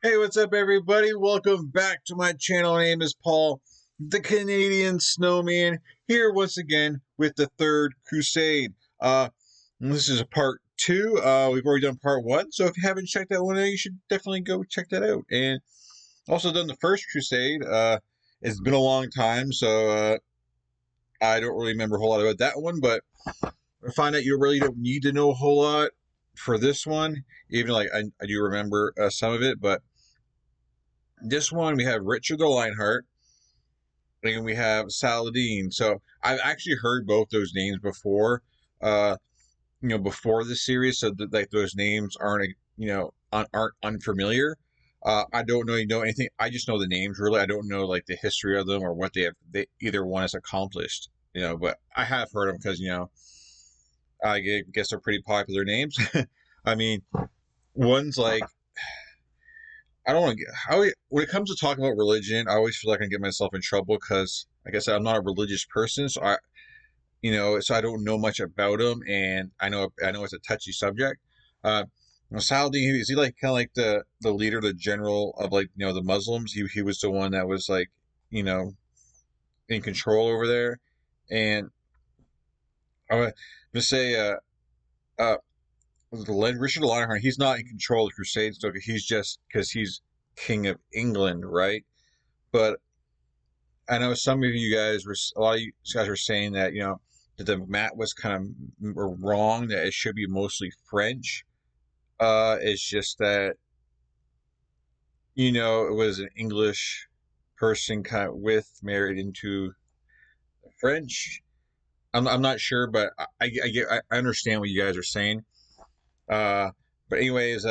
Hey, what's up, everybody? Welcome back to my channel. My name is Paul, the Canadian Snowman, here once again with the third Crusade. This is a part two. We've already done part one, so if you haven't checked that one out, you should definitely go check that out. And also done the first Crusade. It's been a long time, so I don't really remember a whole lot about that one, but I find that you really don't need to know a whole lot for this one. Even like I do remember some of it, but this one we have Richard the Lionheart and we have Saladin. So I've actually heard both those names before, uh, before this series. So that like those names aren't, aren't unfamiliar. I don't really know anything. I just know the names really. I don't know like the history of them or what they either one has accomplished. But I have heard them because I guess they're pretty popular names. I mean, one's like I don't want to get when it comes to talking about religion, I always feel like I get myself in trouble because, like I said, I'm not a religious person, so so I don't know much about them, and I know it's a touchy subject. Uh, Saladin, is he like kind of like the leader, the general of like the Muslims? He was the one that was like you know in control over there, and I would just say uh Richard Lionheart, he's not in control of the Crusades, so he's just because he's king of England, right? But I know some of you guys were a lot of you guys were saying that that the map was kind of wrong, that it should be mostly French. It's just that it was an English person kind of with married into French. I'm not sure, but I understand what you guys are saying. Uh, but anyways,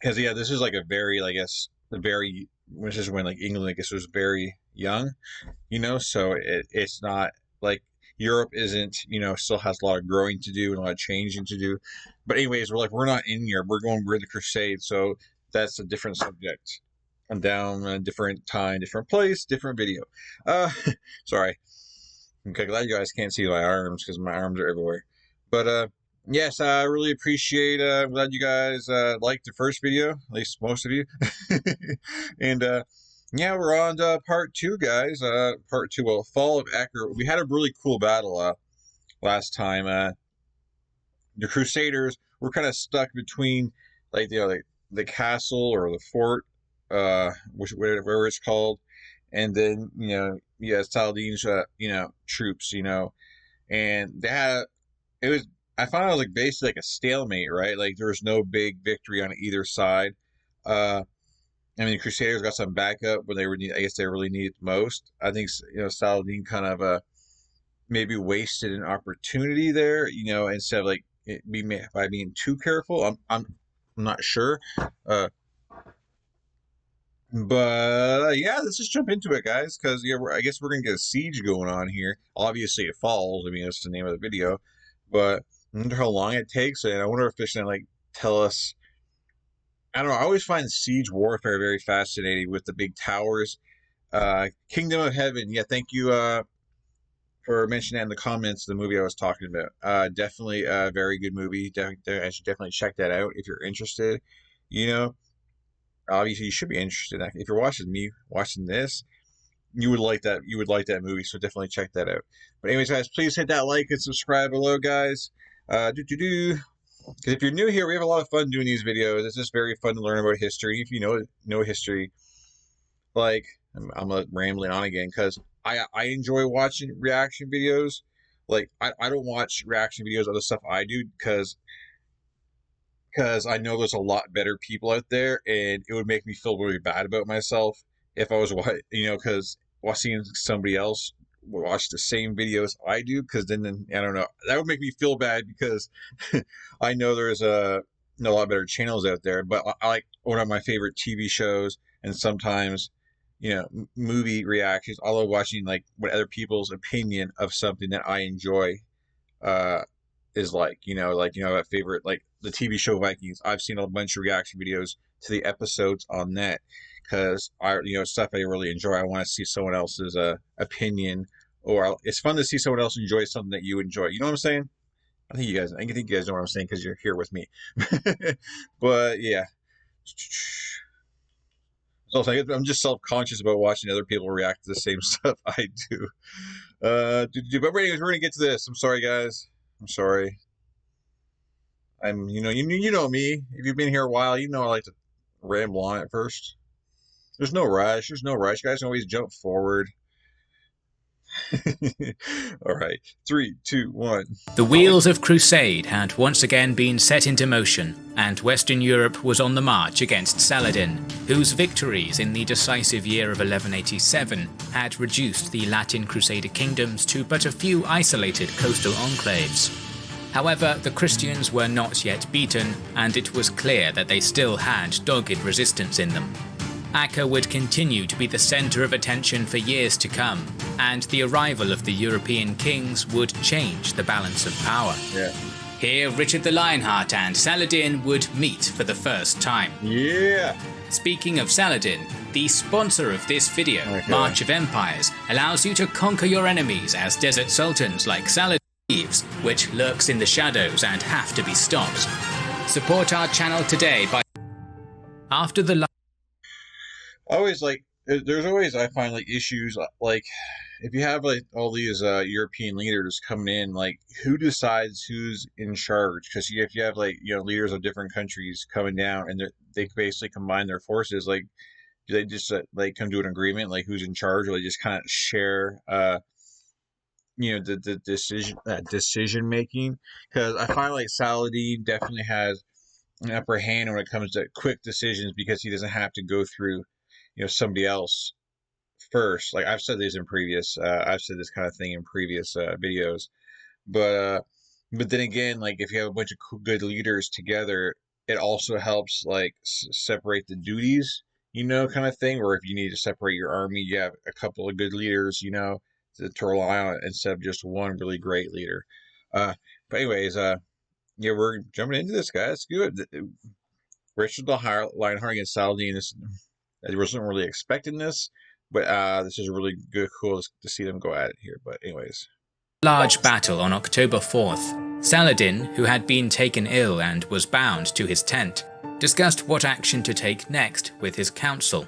because yeah, this is like a very I guess a very this is when like England I guess was very young, so it's not like Europe isn't, still has a lot of growing to do and a lot of changing to do. But anyways, we're not in Europe. We're in the Crusade, so that's a different subject. I'm down a different time, different place, different video. Uh, sorry. Okay, glad you guys can't see my arms because my arms are everywhere. But yes, I really appreciate. I'm glad you guys liked the first video, at least most of you. And yeah, we're on to part two, guys. Part two, well, Fall of Acre. We had a really cool battle last time. The Crusaders were kind of stuck between, like the castle or the fort, whatever it's called, and then Saladin's troops, and they had it was. I found it was like basically like a stalemate, right? Like there was no big victory on either side. Uh, I mean, the Crusaders got some backup when they were. I guess they really needed most. I think Saladin kind of maybe wasted an opportunity there. Instead of like by being too careful. I'm not sure. Uh, but yeah, let's just jump into it, guys. Because I guess we're gonna get a siege going on here. Obviously, it falls. I mean, that's the name of the video. But I wonder how long it takes, and I wonder if it's gonna like tell us. I don't know. I always find siege warfare very fascinating with the big towers. Kingdom of Heaven. Yeah, thank you for mentioning that in the comments. The movie I was talking about. Definitely a very good movie. I should definitely check that out if you're interested. You know, obviously you should be interested. If you're watching me watching this, you would like that. You would like that movie, so definitely check that out. But anyways, guys, please hit that like and subscribe below, guys. Do. Because if you're new here, we have a lot of fun doing these videos. It's just very fun to learn about history. If you know history, like I'm rambling on again because I enjoy watching reaction videos. Like I don't watch reaction videos of the stuff I do because I know there's a lot better people out there, and it would make me feel really bad about myself if I was because watching somebody else watch the same videos I do, because then I don't know, that would make me feel bad because I know there's a lot better channels out there. But I like one of my favorite TV shows, and sometimes movie reactions. I love watching like what other people's opinion of something that I enjoy uh, is like. A favorite like the TV show Vikings. I've seen a bunch of reaction videos to the episodes on that because stuff I really enjoy. I want to see someone else's opinion, or it's fun to see someone else enjoy something that you enjoy. You know what I'm saying? I think you guys know what I'm saying because you're here with me. But yeah. So I'm just self-conscious about watching other people react to the same stuff I do. But anyways, we're gonna get to this. I'm sorry, guys. I'm sorry. You know me. If you've been here a while, you know I like to ramble on at first. There's no rush. There's no rush. You guys can always jump forward. All right, 3, 2, 1. The wheels of Crusade had once again been set into motion, and Western Europe was on the march against Saladin, whose victories in the decisive year of 1187 had reduced the Latin Crusader kingdoms to but a few isolated coastal enclaves. However, the Christians were not yet beaten, and it was clear that they still had dogged resistance in them. Acre would continue to be the centre of attention for years to come, and the arrival of the European kings would change the balance of power. Yeah. Here, Richard the Lionheart and Saladin would meet for the first time. Yeah. Speaking of Saladin, the sponsor of this video, March of Empires, allows you to conquer your enemies as desert sultans like Saladin, which lurks in the shadows and have to be stopped. Support our channel today by... After the... There's always, I find, like, issues, like, if you have, like, all these European leaders coming in, like, who decides who's in charge? Because if you have, like, leaders of different countries coming down, and they basically combine their forces, like, do they just, like, come to an agreement, like, who's in charge, or they just kind of share, the decision making? Because I find, like, Saladin definitely has an upper hand when it comes to quick decisions, because he doesn't have to go through somebody else first. Like, I've said this kind of thing in previous videos, but then again, like, if you have a bunch of good leaders together, it also helps, like, separate the duties, kind of thing. Or if you need to separate your army, you have a couple of good leaders, to rely on, instead of just one really great leader. But anyways, we're jumping into this, guys. It's good. Richard the Lionheart against Saladin. I wasn't really expecting this, but this is really good, cool to see them go at it here. But anyways. Large battle on October 4th. Saladin, who had been taken ill and was bound to his tent, discussed what action to take next with his council.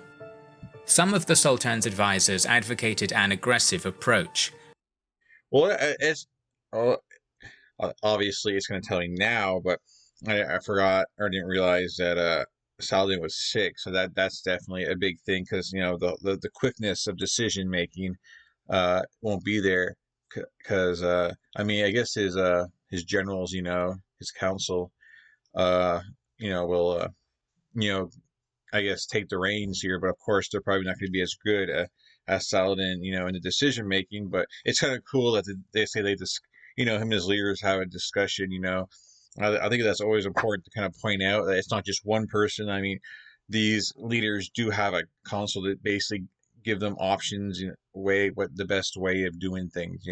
Some of the Sultan's advisors advocated an aggressive approach. Well, obviously it's going to tell you now, but I forgot or didn't realize that Saladin was sick, so that's definitely a big thing, because the quickness of decision making won't be there, because I guess his generals, his council, will I guess take the reins here, but of course they're probably not going to be as good as Saladin, in the decision making. But it's kind of cool that they say him and his leaders have a discussion. I think that's always important to kind of point out that it's not just one person. I mean, these leaders do have a council that basically give them options, what the best way of doing things,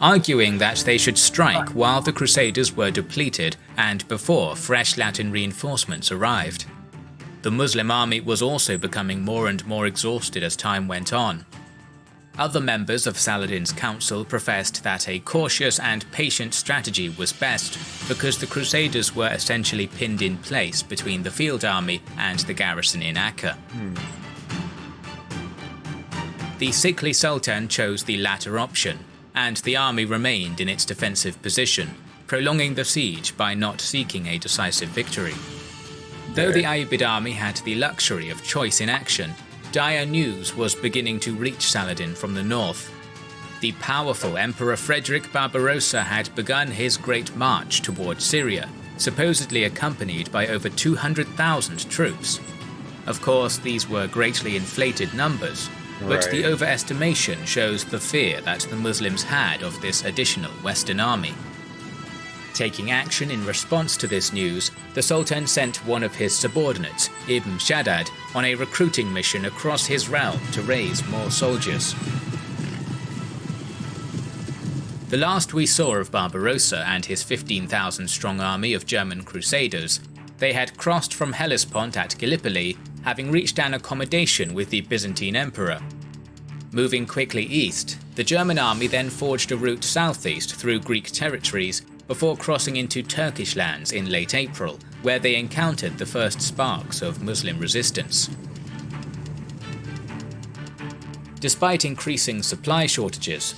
Arguing that they should strike while the Crusaders were depleted and before fresh Latin reinforcements arrived. The Muslim army was also becoming more and more exhausted as time went on. Other members of Saladin's council professed that a cautious and patient strategy was best, because the Crusaders were essentially pinned in place between the field army and the garrison in Acre. The sickly Sultan chose the latter option, and the army remained in its defensive position, prolonging the siege by not seeking a decisive victory. Though the Ayyubid army had the luxury of choice in action, dire news was beginning to reach Saladin from the north. The powerful Emperor Frederick Barbarossa had begun his great march toward Syria, supposedly accompanied by over 200,000 troops. Of course, these were greatly inflated numbers, but the overestimation shows the fear that the Muslims had of this additional Western army. Taking action in response to this news, the Sultan sent one of his subordinates, Ibn Shaddad, on a recruiting mission across his realm to raise more soldiers. The last we saw of Barbarossa and his 15,000-strong army of German crusaders, they had crossed from Hellespont at Gallipoli, having reached an accommodation with the Byzantine Emperor. Moving quickly east, the German army then forged a route southeast through Greek territories before crossing into Turkish lands in late April, where they encountered the first sparks of Muslim resistance. Despite increasing supply shortages,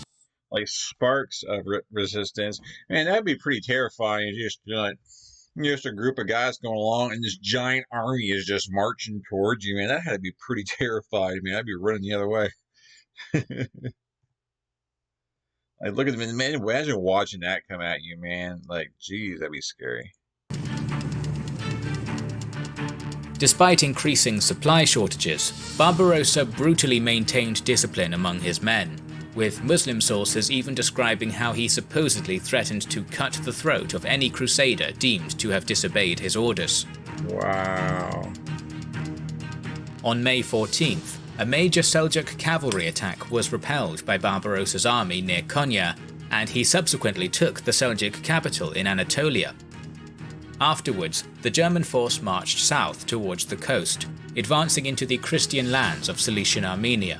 like sparks of resistance, man, that'd be pretty terrifying. Just a group of guys going along, and this giant army is just marching towards you, man. That had to be pretty terrifying, man. I'd be running the other way. Like, look at them, man. Imagine watching that come at you, man. Like, geez, that'd be scary. Despite increasing supply shortages, Barbarossa brutally maintained discipline among his men, with Muslim sources even describing how he supposedly threatened to cut the throat of any crusader deemed to have disobeyed his orders. Wow. On May 14th, a major Seljuk cavalry attack was repelled by Barbarossa's army near Konya, and he subsequently took the Seljuk capital in Anatolia. Afterwards, the German force marched south towards the coast, advancing into the Christian lands of Cilician Armenia.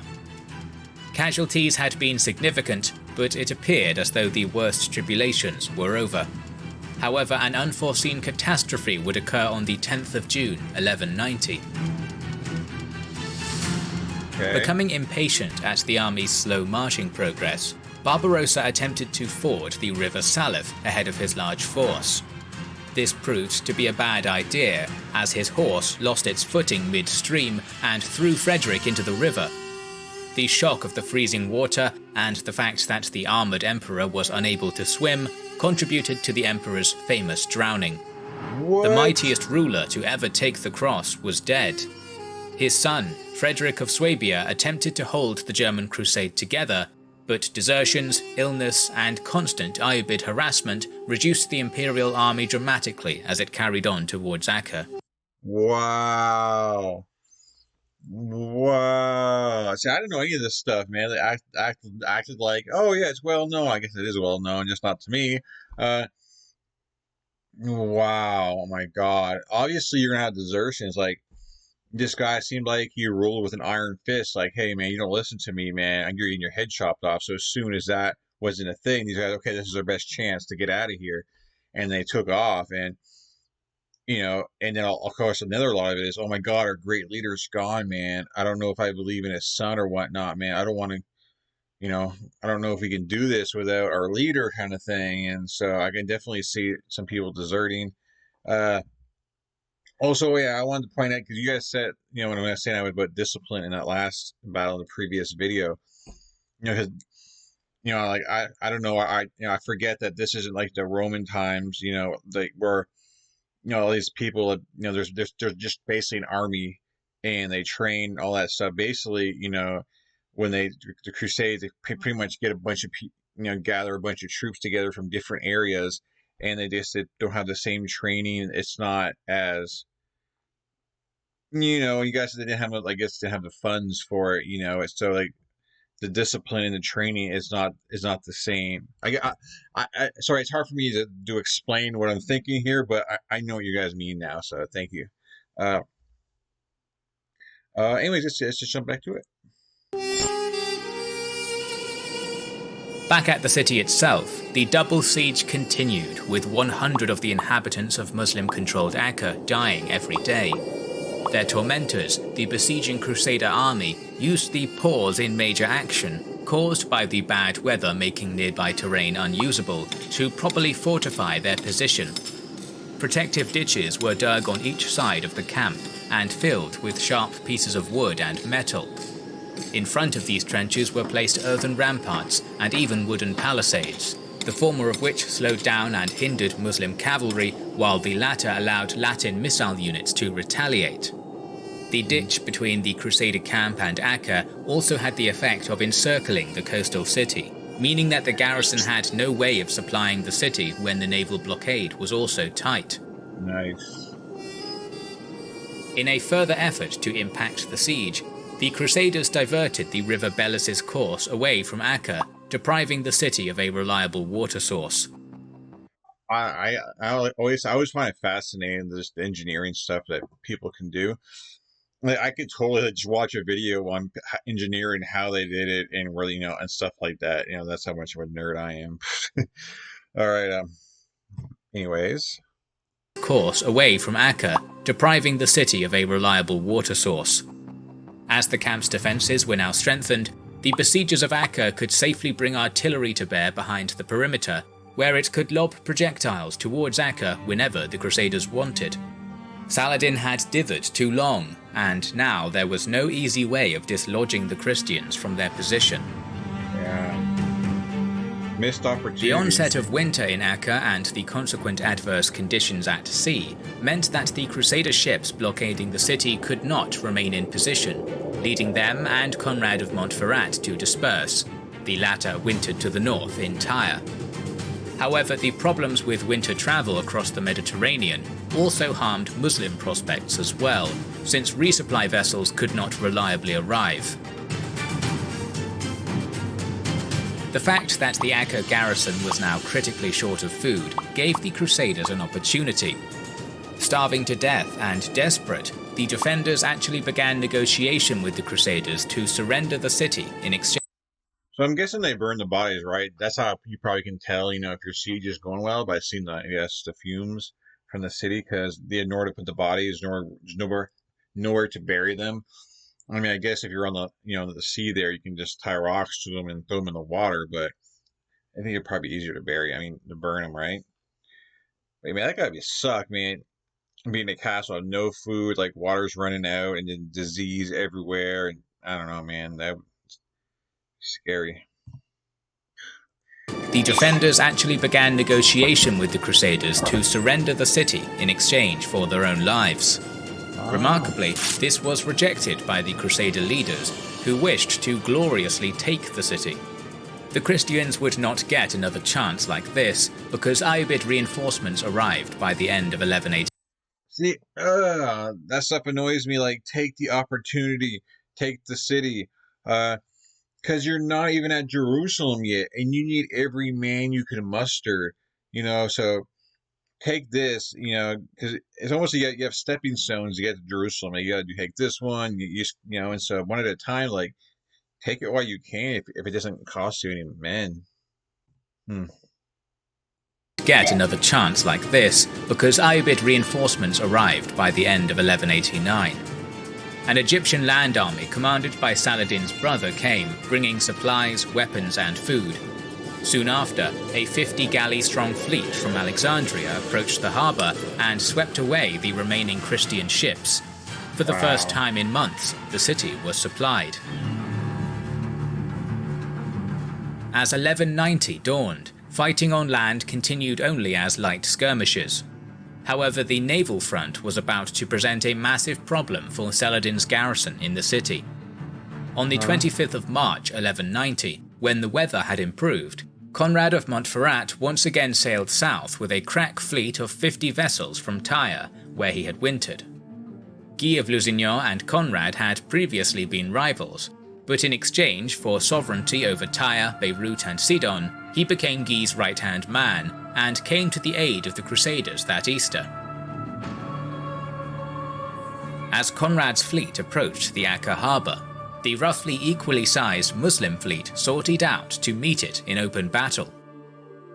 Casualties had been significant, but it appeared as though the worst tribulations were over. However, an unforeseen catastrophe would occur on the 10th of June, 1190. Okay. Becoming impatient at the army's slow marching progress, Barbarossa attempted to ford the river Salif ahead of his large force. This proved to be a bad idea, as his horse lost its footing midstream and threw Frederick into the river. The shock of the freezing water and the fact that the armoured emperor was unable to swim contributed to the emperor's famous drowning. What? The mightiest ruler to ever take the cross was dead. His son, Frederick of Swabia, attempted to hold the German crusade together, but desertions, illness, and constant Ayyubid harassment reduced the imperial army dramatically as it carried on towards Acre. Wow. Wow. See, I didn't know any of this stuff, man. They acted like, oh, yeah, it's well known. I guess it is well known, just not to me. Wow. Oh, my God. Obviously, you're going to have desertions. Like, this guy seemed like he ruled with an iron fist. Like, hey, man, you don't listen to me, man. I'm getting your head chopped off. So as soon as that wasn't a thing, these guys, okay, this is our best chance to get out of here. And they took off. And and then of course another lot of it is, oh my God, our great leader's gone, man. I don't know if I believe in his son or whatnot, man. I don't want to, I don't know if we can do this without our leader, kind of thing. And so I can definitely see some people deserting. Also, yeah, I wanted to point out, because you guys said, when I was saying about discipline in that last battle in the previous video, because like I don't know, I forget that this isn't like the Roman times, like where all these people, there's just basically an army, and they train all that stuff. Basically, when the Crusades, they pretty much get a bunch of gather a bunch of troops together from different areas, and they don't have the same training. It's not as, you guys didn't have, I guess, didn't have the funds for it. It's so like the discipline and the training is not the same. Sorry, it's hard for me to explain what I'm thinking here, but I know what you guys mean now, so thank you. Anyways, let's just jump back to it. Back at the city itself, the double siege continued, with 100 of the inhabitants of Muslim-controlled Acre dying every day. Their tormentors, the besieging Crusader army, used the pause in major action, caused by the bad weather making nearby terrain unusable, to properly fortify their position. Protective ditches were dug on each side of the camp and filled with sharp pieces of wood and metal. In front of these trenches were placed earthen ramparts and even wooden palisades, the former of which slowed down and hindered Muslim cavalry, while the latter allowed Latin missile units to retaliate. The ditch between the Crusader camp and Acre also had the effect of encircling the coastal city, meaning that the garrison had no way of supplying the city when the naval blockade was also tight. Nice. In a further effort to impact the siege, the Crusaders diverted the River Belis's course away from Acre, depriving the city of a reliable water source. I always find it fascinating, this engineering stuff that people can do. Like, I could totally just watch a video on engineering, how they did it, and really, and stuff like that. That's how much of a nerd I am. All right. Anyways. course away from Acre, depriving the city of a reliable water source. As the camp's defences were now strengthened, the besiegers of Acre could safely bring artillery to bear behind the perimeter, where it could lob projectiles towards Acre whenever the Crusaders wanted. Saladin had dithered too long, and now there was no easy way of dislodging the Christians from their position. Yeah. Missed opportunities. The onset of winter in Acre and the consequent adverse conditions at sea meant that the Crusader ships blockading the city could not remain in position, leading them and Conrad of Montferrat to disperse. The latter wintered to the north in Tyre. However, the problems with winter travel across the Mediterranean also harmed Muslim prospects as well, since resupply vessels could not reliably arrive. The fact that the Acre garrison was now critically short of food gave the Crusaders an opportunity. Starving to death and desperate, the defenders actually began negotiation with the Crusaders to surrender the city in exchange. So I'm guessing they burned the bodies, right? That's how you probably can tell, if your siege is going well, by seeing the fumes from the city, because they had nowhere to put the bodies, nowhere to bury them. I mean, I guess if you're on the sea there, you can just tie rocks to them and throw them in the water, but I think it'd probably be easier to bury. I mean, to burn them, right? But, man, that gotta be suck, man. Being in a castle with no food, like water's running out, and then disease everywhere, and I don't know, man, that would be scary. The defenders actually began negotiation with the Crusaders to surrender the city in exchange for their own lives. Remarkably, this was rejected by the Crusader leaders, who wished to gloriously take the city. The Christians would not get another chance like this, because Ayyubid reinforcements arrived by the end of 1180. See, that stuff annoys me, like, take the opportunity, take the city, because you're not even at Jerusalem yet, and you need every man you can muster, so take this, because it's almost you have stepping stones to get to Jerusalem. You got to take this one, and so one at a time. Like, take it while you can, if it doesn't cost you any men. Get another chance like this, because Ayyubid reinforcements arrived by the end of 1189. An Egyptian land army commanded by Saladin's brother came, bringing supplies, weapons, and food. Soon after, a 50-galley-strong fleet from Alexandria approached the harbour and swept away the remaining Christian ships. For the first time in months, the city was supplied. As 1190 dawned, fighting on land continued only as light skirmishes. However, the naval front was about to present a massive problem for Saladin's garrison in the city. On the 25th of March 1190, when the weather had improved, Conrad of Montferrat once again sailed south with a crack fleet of 50 vessels from Tyre, where he had wintered. Guy of Lusignan and Conrad had previously been rivals, but in exchange for sovereignty over Tyre, Beirut, and Sidon, he became Guy's right-hand man and came to the aid of the Crusaders that Easter. As Conrad's fleet approached the Acre harbour, the roughly equally sized Muslim fleet sortied out to meet it in open battle.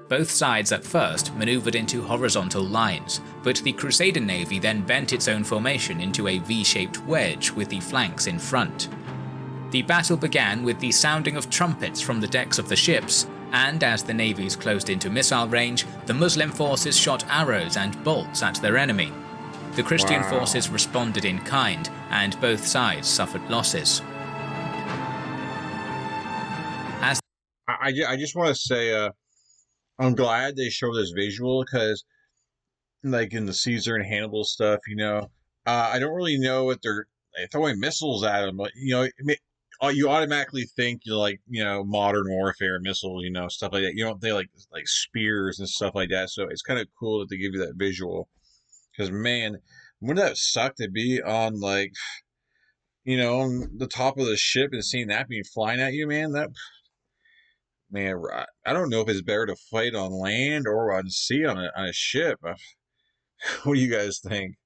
Both sides at first maneuvered into horizontal lines, but the Crusader navy then bent its own formation into a V-shaped wedge with the flanks in front. The battle began with the sounding of trumpets from the decks of the ships, and as the navies closed into missile range, the Muslim forces shot arrows and bolts at their enemy. The Christian forces responded in kind, and both sides suffered losses. I just want to say, I'm glad they showed this visual, because, like in the Caesar and Hannibal stuff, I don't really know what they're throwing missiles at them, but you automatically think modern warfare missiles, stuff like that. You don't think like spears and stuff like that. So it's kind of cool that they give you that visual, because man, wouldn't that suck to be on on the top of the ship and seeing that being flying at you, man? Man, I don't know if it's better to fight on land or on sea on a ship. What do you guys think?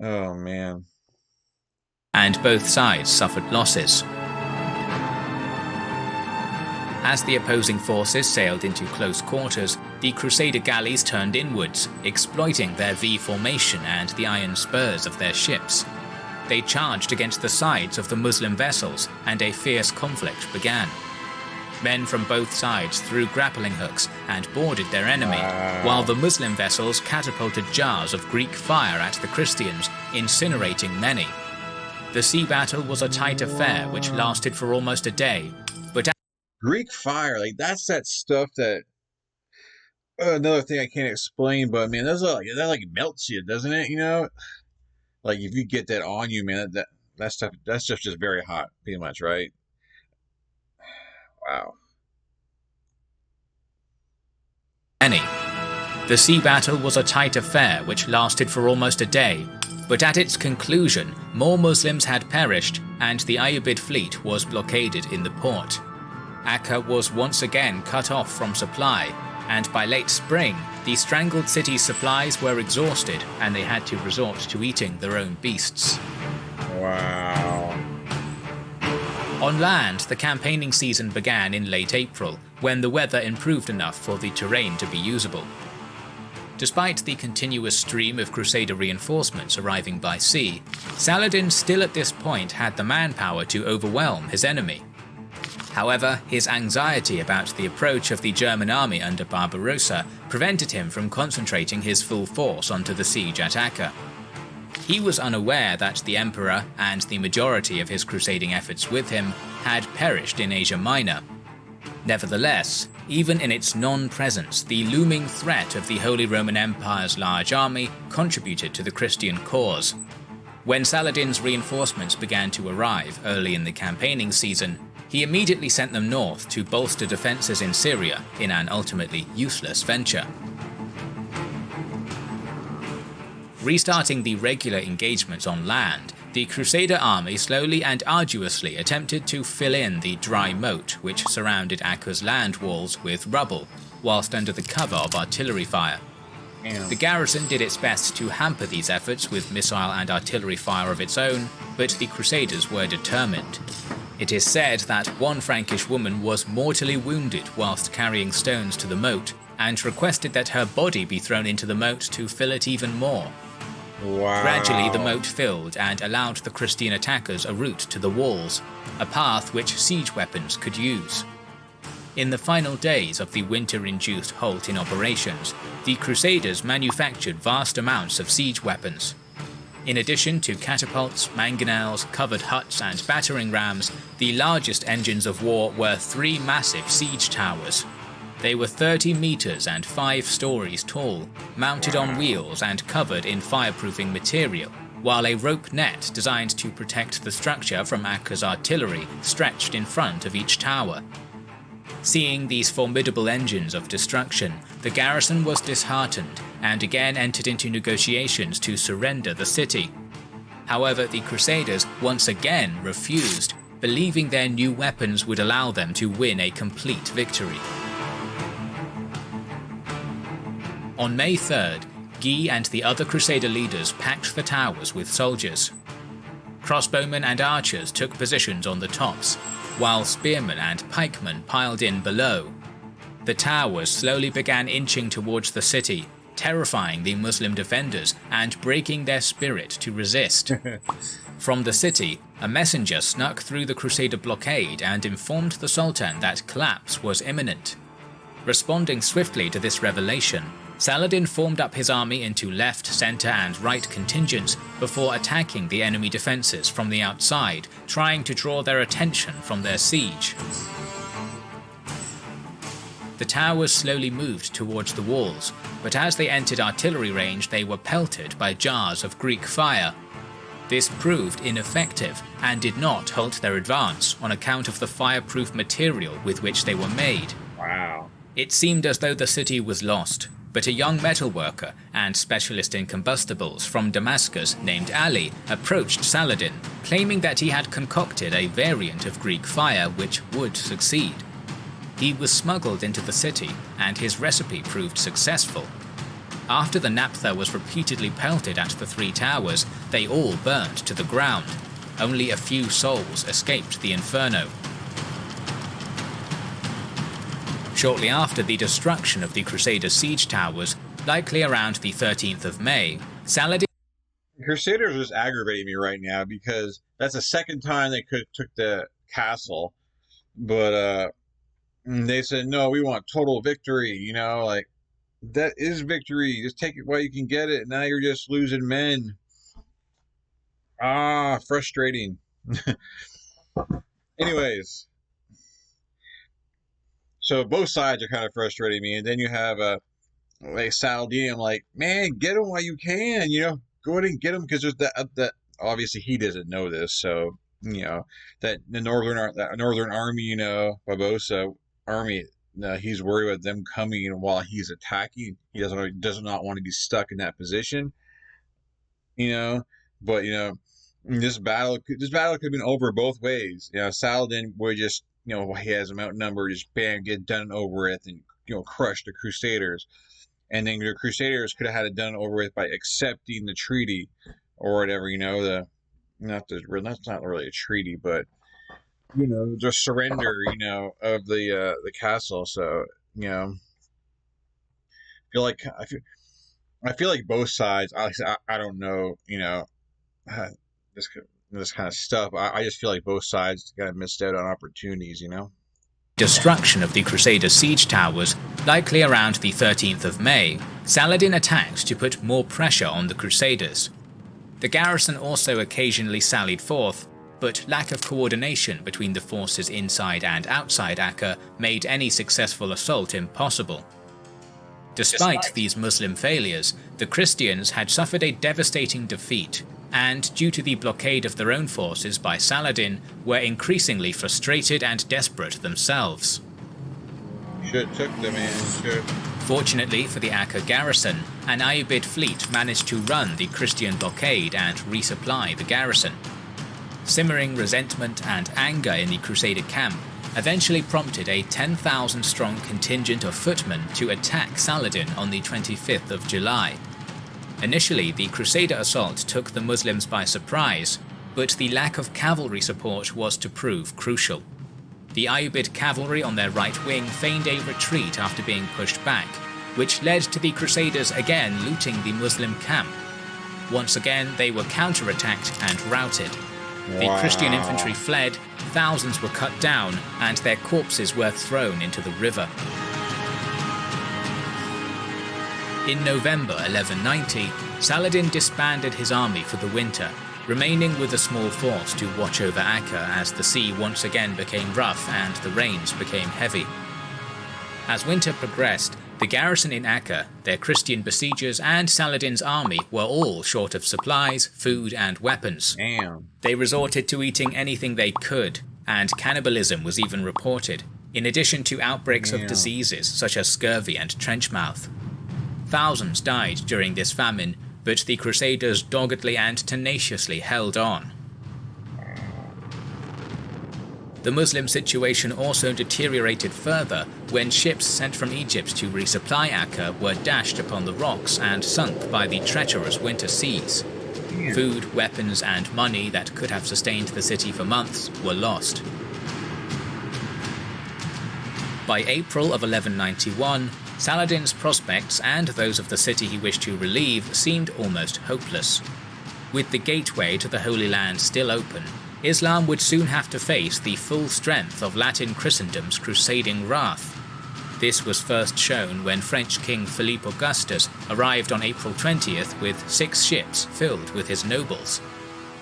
Oh, man. And both sides suffered losses. As the opposing forces sailed into close quarters, The Crusader galleys turned inwards, exploiting their V formation and the iron spurs of their ships. They charged against the sides of the Muslim vessels, and a fierce conflict began. Men from both sides threw grappling hooks and boarded their enemy, while the Muslim vessels catapulted jars of Greek fire at the Christians, incinerating many. The sea battle was a tight affair which lasted for almost a day, but Greek fire, like that's that stuff that another thing I can't explain, but man, that like melts you, doesn't it? You know, like if you get that on you, man, that stuff just very hot, pretty much, right? Wow. The sea battle was a tight affair which lasted for almost a day, but at its conclusion, more Muslims had perished and the Ayyubid fleet was blockaded in the port. Acre was once again cut off from supply, and by late spring, the strangled city's supplies were exhausted and they had to resort to eating their own beasts. Wow. On land, the campaigning season began in late April, when the weather improved enough for the terrain to be usable. Despite the continuous stream of Crusader reinforcements arriving by sea, Saladin still at this point had the manpower to overwhelm his enemy. However, his anxiety about the approach of the German army under Barbarossa prevented him from concentrating his full force onto the siege at Acre. He was unaware that the Emperor and the majority of his crusading efforts with him had perished in Asia Minor. Nevertheless, even in its non-presence, the looming threat of the Holy Roman Empire's large army contributed to the Christian cause. When Saladin's reinforcements began to arrive early in the campaigning season, he immediately sent them north to bolster defences in Syria in an ultimately useless venture. Restarting the regular engagements on land, the Crusader army slowly and arduously attempted to fill in the dry moat which surrounded Acre's land walls with rubble, whilst under the cover of artillery fire. The garrison did its best to hamper these efforts with missile and artillery fire of its own, but the Crusaders were determined. It is said that one Frankish woman was mortally wounded whilst carrying stones to the moat, and requested that her body be thrown into the moat to fill it even more. Wow. Gradually the moat filled and allowed the Christian attackers a route to the walls, a path which siege weapons could use. In the final days of the winter-induced halt in operations, the Crusaders manufactured vast amounts of siege weapons. In addition to catapults, mangonels, covered huts and battering rams, the largest engines of war were 3 massive siege towers. They were 30 meters and 5 stories tall, mounted on wheels and covered in fireproofing material, while a rope net designed to protect the structure from Acre's artillery stretched in front of each tower. Seeing these formidable engines of destruction, the garrison was disheartened and again entered into negotiations to surrender the city. However, the Crusaders once again refused, believing their new weapons would allow them to win a complete victory. On May 3rd, Guy and the other Crusader leaders packed the towers with soldiers. Crossbowmen and archers took positions on the tops, while spearmen and pikemen piled in below. The towers slowly began inching towards the city, terrifying the Muslim defenders and breaking their spirit to resist. From the city, a messenger snuck through the Crusader blockade and informed the Sultan that collapse was imminent. Responding swiftly to this revelation, Saladin formed up his army into left, centre and right contingents before attacking the enemy defences from the outside, trying to draw their attention from their siege. The towers slowly moved towards the walls, but as they entered artillery range they were pelted by jars of Greek fire. This proved ineffective and did not halt their advance on account of the fireproof material with which they were made. Wow. It seemed as though the city was lost, but a young metalworker and specialist in combustibles from Damascus named Ali approached Saladin, claiming that he had concocted a variant of Greek fire which would succeed. He was smuggled into the city, and his recipe proved successful. After the naphtha was repeatedly pelted at the 3 towers, they all burned to the ground. Only a few souls escaped the inferno. Shortly after the destruction of the Crusaders' siege towers, likely around the 13th of May, Saladin... Crusaders are just aggravating me right now because that's the second time they took the castle, but they said no, we want total victory. You know, like that is victory. Just take it while you can get it. Now you're just losing men. Frustrating. Anyways, so both sides are kind of frustrating me, and then you have like Saladin. I'm like, man, get him while you can. You know, go ahead and get him because there's that. Obviously, he doesn't know this, so you know that the northern army, you know, Barbarossa army. He's worried about them coming while he's attacking. He does not want to be stuck in that position. You know, but you know, this battle could have been over both ways. You know, Saladin would just, you know, he has them outnumbered, just bam, get done over with, and you know, crush the Crusaders. And then the Crusaders could have had it done over with by accepting the treaty or whatever. You know, that's not really a treaty, but you know, just surrender. You know, of the castle. So you know, I feel like both sides. I don't know. You know, this kind of stuff. I just feel like both sides kind of missed out on opportunities. You know. Destruction of the Crusaders' siege towers, likely around the 13th of May, Saladin attacked to put more pressure on the Crusaders. The garrison also occasionally sallied forth, but lack of coordination between the forces inside and outside Acre made any successful assault impossible. Despite these Muslim failures, the Christians had suffered a devastating defeat, and due to the blockade of their own forces by Saladin, were increasingly frustrated and desperate themselves. Should took them in. Sure. Fortunately for the Acre garrison, an Ayyubid fleet managed to run the Christian blockade and resupply the garrison. Simmering resentment and anger in the Crusader camp eventually prompted a 10,000-strong contingent of footmen to attack Saladin on the 25th of July. Initially, the Crusader assault took the Muslims by surprise, but the lack of cavalry support was to prove crucial. The Ayyubid cavalry on their right wing feigned a retreat after being pushed back, which led to the Crusaders again looting the Muslim camp. Once again, they were counterattacked and routed. The Christian infantry fled, thousands were cut down, and their corpses were thrown into the river. In November 1190, Saladin disbanded his army for the winter, remaining with a small force to watch over Acre as the sea once again became rough and the rains became heavy. As winter progressed, the garrison in Acre, their Christian besiegers, and Saladin's army were all short of supplies, food, and weapons. Damn. They resorted to eating anything they could, and cannibalism was even reported, in addition to outbreaks of diseases such as scurvy and trench mouth. Thousands died during this famine, but the Crusaders doggedly and tenaciously held on. The Muslim situation also deteriorated further when ships sent from Egypt to resupply Acre were dashed upon the rocks and sunk by the treacherous winter seas. Food, weapons, and money that could have sustained the city for months were lost. By April of 1191, Saladin's prospects and those of the city he wished to relieve seemed almost hopeless. With the gateway to the Holy Land still open, Islam would soon have to face the full strength of Latin Christendom's crusading wrath. This was first shown when French King Philippe Augustus arrived on April 20th with 6 ships filled with his nobles.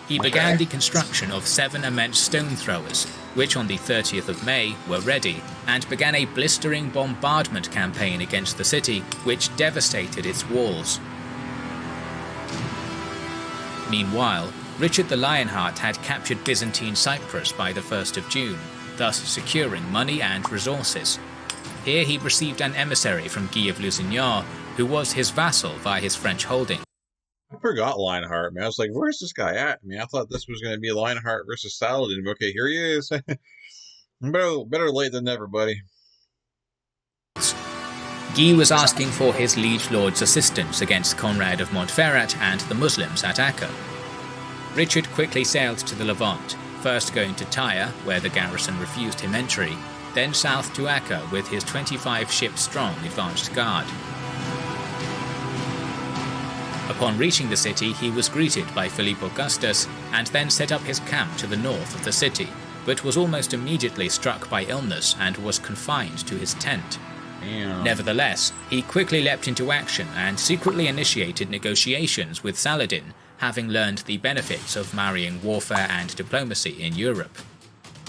He began the construction of 7 immense stone throwers, which on the 30th of May were ready, and began a blistering bombardment campaign against the city, which devastated its walls. Meanwhile, Richard the Lionheart had captured Byzantine Cyprus by the 1st of June, thus securing money and resources. Here he received an emissary from Guy of Lusignan, who was his vassal via his French holding. I forgot Lionheart, man. I was like, where's this guy at? I mean, I thought this was going to be Lionheart versus Saladin. Okay, here he is. better late than never, buddy. Guy was asking for his liege lord's assistance against Conrad of Montferrat and the Muslims at Acre. Richard quickly sailed to the Levant, first going to Tyre, where the garrison refused him entry, then south to Acre with his 25-ship-strong advanced guard. Upon reaching the city, he was greeted by Philip Augustus and then set up his camp to the north of the city, but was almost immediately struck by illness and was confined to his tent. Damn. Nevertheless, he quickly leapt into action and secretly initiated negotiations with Saladin, having learned the benefits of marrying warfare and diplomacy in Europe.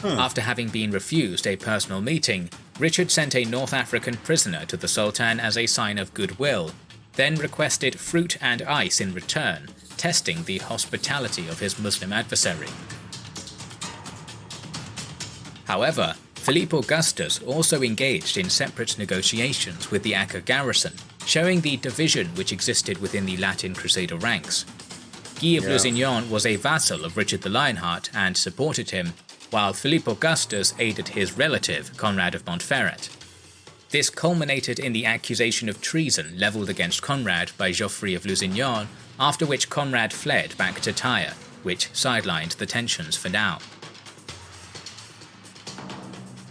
After having been refused a personal meeting, Richard sent a North African prisoner to the Sultan as a sign of goodwill, then requested fruit and ice in return, testing the hospitality of his Muslim adversary. However, Philip Augustus also engaged in separate negotiations with the Acre garrison, showing the division which existed within the Latin Crusader ranks. Guy of Lusignan was a vassal of Richard the Lionheart and supported him, while Philip Augustus aided his relative, Conrad of Montferrat. This culminated in the accusation of treason levelled against Conrad by Geoffrey of Lusignan, after which Conrad fled back to Tyre, which sidelined the tensions for now.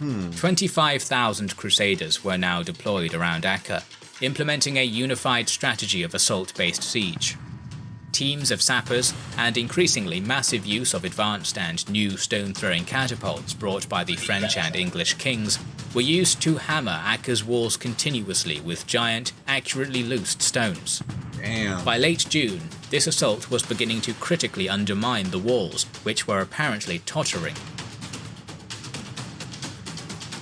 25,000 Crusaders were now deployed around Acre, implementing a unified strategy of assault-based siege. Teams of sappers and increasingly massive use of advanced and new stone-throwing catapults brought by the French and English kings were used to hammer Acre's walls continuously with giant, accurately loosed stones. Damn. By late June, this assault was beginning to critically undermine the walls, which were apparently tottering.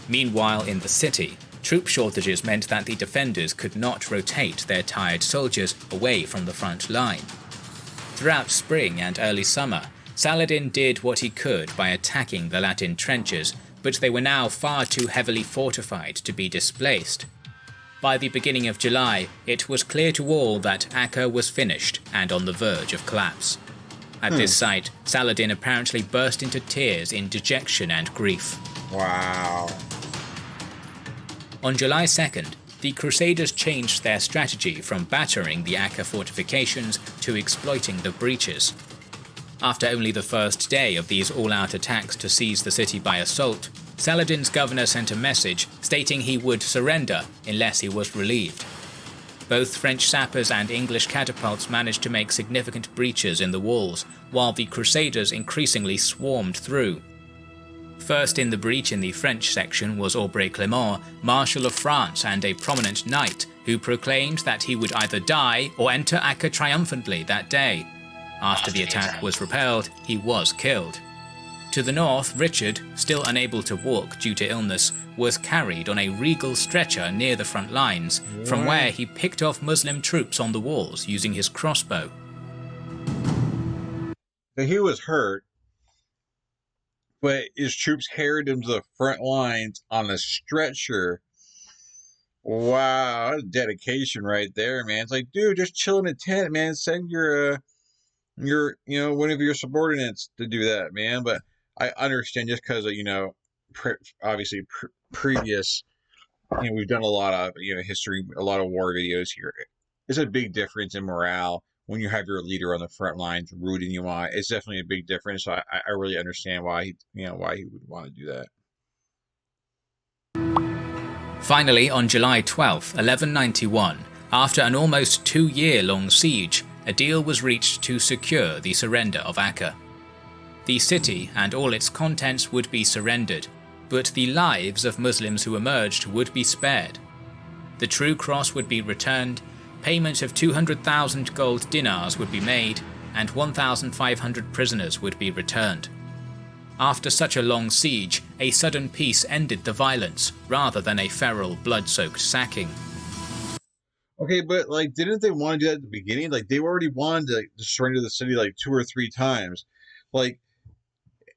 Meanwhile, in the city, troop shortages meant that the defenders could not rotate their tired soldiers away from the front line. Throughout spring and early summer, Saladin did what he could by attacking the Latin trenches, but they were now far too heavily fortified to be displaced. By the beginning of July, it was clear to all that Acre was finished and on the verge of collapse. At this sight, Saladin apparently burst into tears in dejection and grief. Wow. On July 2nd, the Crusaders changed their strategy from battering the Acre fortifications to exploiting the breaches. After only the first day of these all-out attacks to seize the city by assault, Saladin's governor sent a message stating he would surrender unless he was relieved. Both French sappers and English catapults managed to make significant breaches in the walls, while the Crusaders increasingly swarmed through. First in the breach in the French section was Aubray Clément, Marshal of France and a prominent knight, who proclaimed that he would either die or enter Acre triumphantly that day. After the attack was repelled, he was killed. To the north, Richard, still unable to walk due to illness, was carried on a regal stretcher near the front lines, from where he picked off Muslim troops on the walls using his crossbow. He was hurt, but his troops carried him to the front lines on a stretcher. Wow, that's dedication right there, man. It's like, dude, just chill in a tent, man. Send your one of your subordinates to do that, man. But I understand just because of, previous, we've done a lot of, history, a lot of war videos here. There's a big difference in morale when you have your leader on the front lines rooting you on. It's definitely a big difference. So I really understand why he would want to do that. Finally, on July 12, 1191, after an almost 2-year-long siege, a deal was reached to secure the surrender of Acre. The city and all its contents would be surrendered, but the lives of Muslims who emerged would be spared. The True Cross would be returned, payment of 200,000 gold dinars would be made, and 1,500 prisoners would be returned. After such a long siege, a sudden peace ended the violence, rather than a feral, blood-soaked sacking. Okay, but didn't they want to do that at the beginning? They already wanted to surrender the city 2 or 3 times,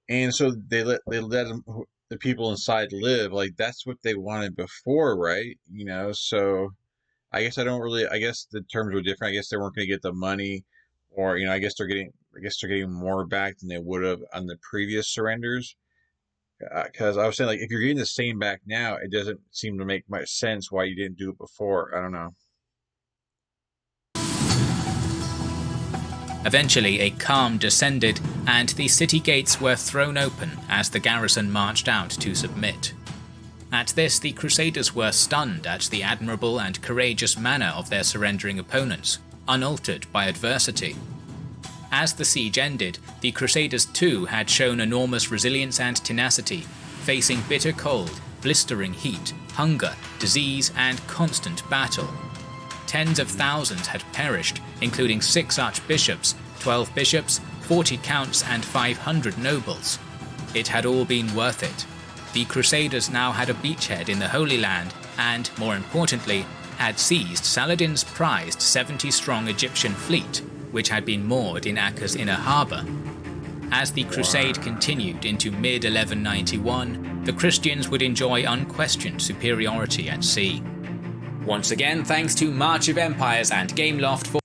and so they let them, the people inside live. That's what they wanted before, right? So I guess I guess the terms were different. I guess they weren't going to get the money, or I guess they're getting more back than they would have on the previous surrenders. Because I was saying, if you're getting the same back now, it doesn't seem to make much sense why you didn't do it before. I don't know. Eventually, a calm descended, and the city gates were thrown open as the garrison marched out to submit. At this, the Crusaders were stunned at the admirable and courageous manner of their surrendering opponents, unaltered by adversity. As the siege ended, the Crusaders too had shown enormous resilience and tenacity, facing bitter cold, blistering heat, hunger, disease, and constant battle. Tens of thousands had perished, including 6 archbishops, 12 bishops, 40 counts, and 500 nobles. It had all been worth it. The Crusaders now had a beachhead in the Holy Land and, more importantly, had seized Saladin's prized 70-strong Egyptian fleet, which had been moored in Acre's inner harbour. As the crusade continued into mid-1191, the Christians would enjoy unquestioned superiority at sea. Once again, thanks to March of Empires and Gameloft for...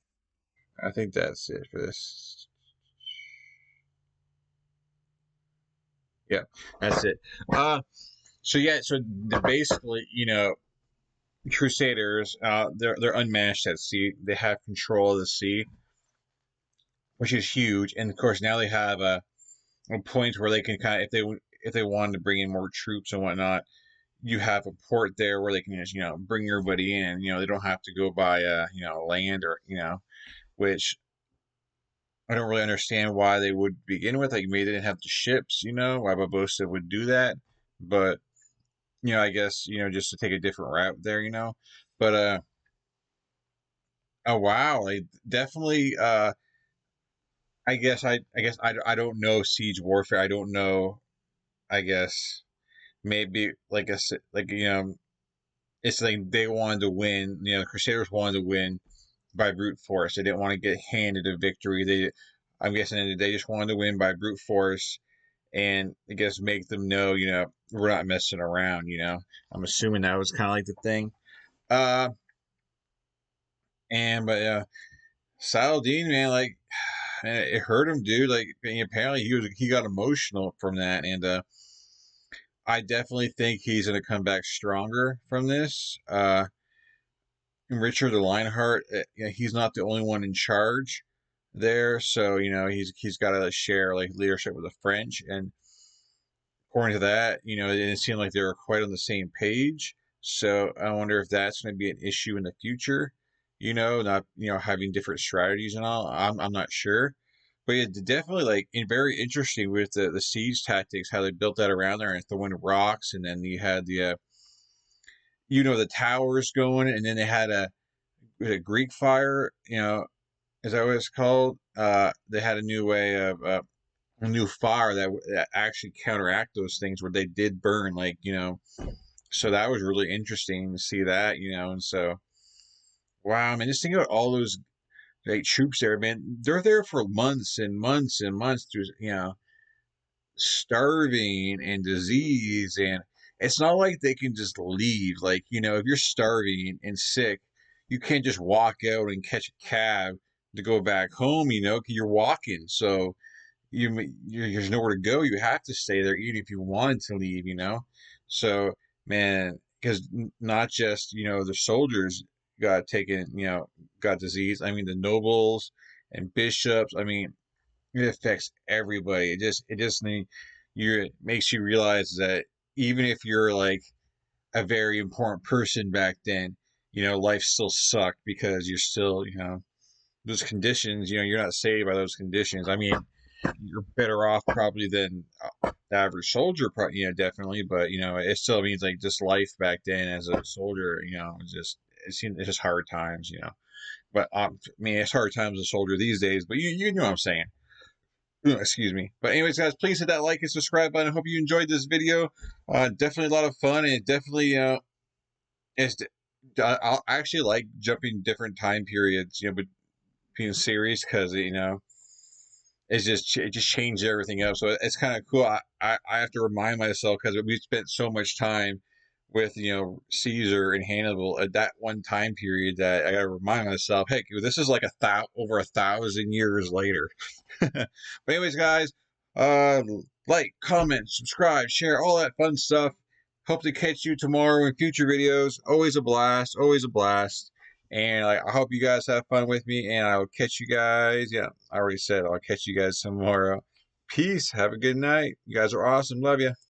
I think that's it for this. Yeah, that's it. So basically, Crusaders, they're unmatched at sea. They have control of the sea, which is huge. And of course, now they have a point where they can kind of, if they wanted to bring in more troops and whatnot, you have a port there where they can just, bring everybody in. They don't have to go by, land or, which I don't really understand why they would begin with. Like, maybe they didn't have the ships, why Barbarossa would do that. But, I guess, just to take a different route there, But, oh, wow. Like, definitely, I guess I don't know siege warfare. I don't know, I guess, maybe, it's like they wanted to win, the Crusaders wanted to win by brute force. They didn't want to get handed a victory. I'm guessing they just wanted to win by brute force, and I guess make them know, we're not messing around. I'm assuming that was kind of like the thing. But Saladin, man, like, it hurt him, dude. Like, apparently he got emotional from that, and I definitely think he's gonna come back stronger from this. Richard the Lionheart, he's not the only one in charge there, so he's got to share like leadership with the French, and according to that, it seemed like they were quite on the same page. So I wonder if that's going to be an issue in the future. Not having different strategies and all. I'm not sure, but yeah, definitely like very interesting with the siege tactics, how they built that around there and throwing rocks, and then you had the the towers going, and then they had a Greek fire, is that what it's called? They had a new way of a new fire that actually counteract those things where they did burn, like so that was really interesting to see that, and so wow, man, just think about all those like troops there, man. They're there for months and months and months through, starving and disease, and it's not like they can just leave. Like, if you're starving and sick, you can't just walk out and catch a cab to go back home, 'cause you're walking. So there's nowhere to go. You have to stay there even if you wanted to leave, So, man, because not just, the soldiers got taken, got disease. I mean, the nobles and bishops, I mean, it affects everybody. It makes you realize that even if you're like a very important person back then, life still sucked because you're still, those conditions, you're not saved by those conditions. I mean, you're better off probably than the average soldier, definitely, but it still means like just life back then as a soldier, it's just hard times, But I mean, it's hard times as a soldier these days, but you know what I'm saying. Excuse me. But anyways, guys, please hit that like and subscribe button. I hope you enjoyed this video. Definitely a lot of fun, and definitely it's I actually like jumping different time periods, between series, because it just changed everything up. So it's kind of cool. I have to remind myself, because we spent so much time with Caesar and Hannibal at that one time period, that I gotta remind myself, hey, this is like over 1,000 years later. But anyways, guys, like, comment, subscribe, share, all that fun stuff. Hope to catch you tomorrow in future videos. Always a blast, always a blast. And I hope you guys have fun with me, and I will catch you guys. Yeah, I already said I'll catch you guys tomorrow. Peace. Have a good night. You guys are awesome. Love you.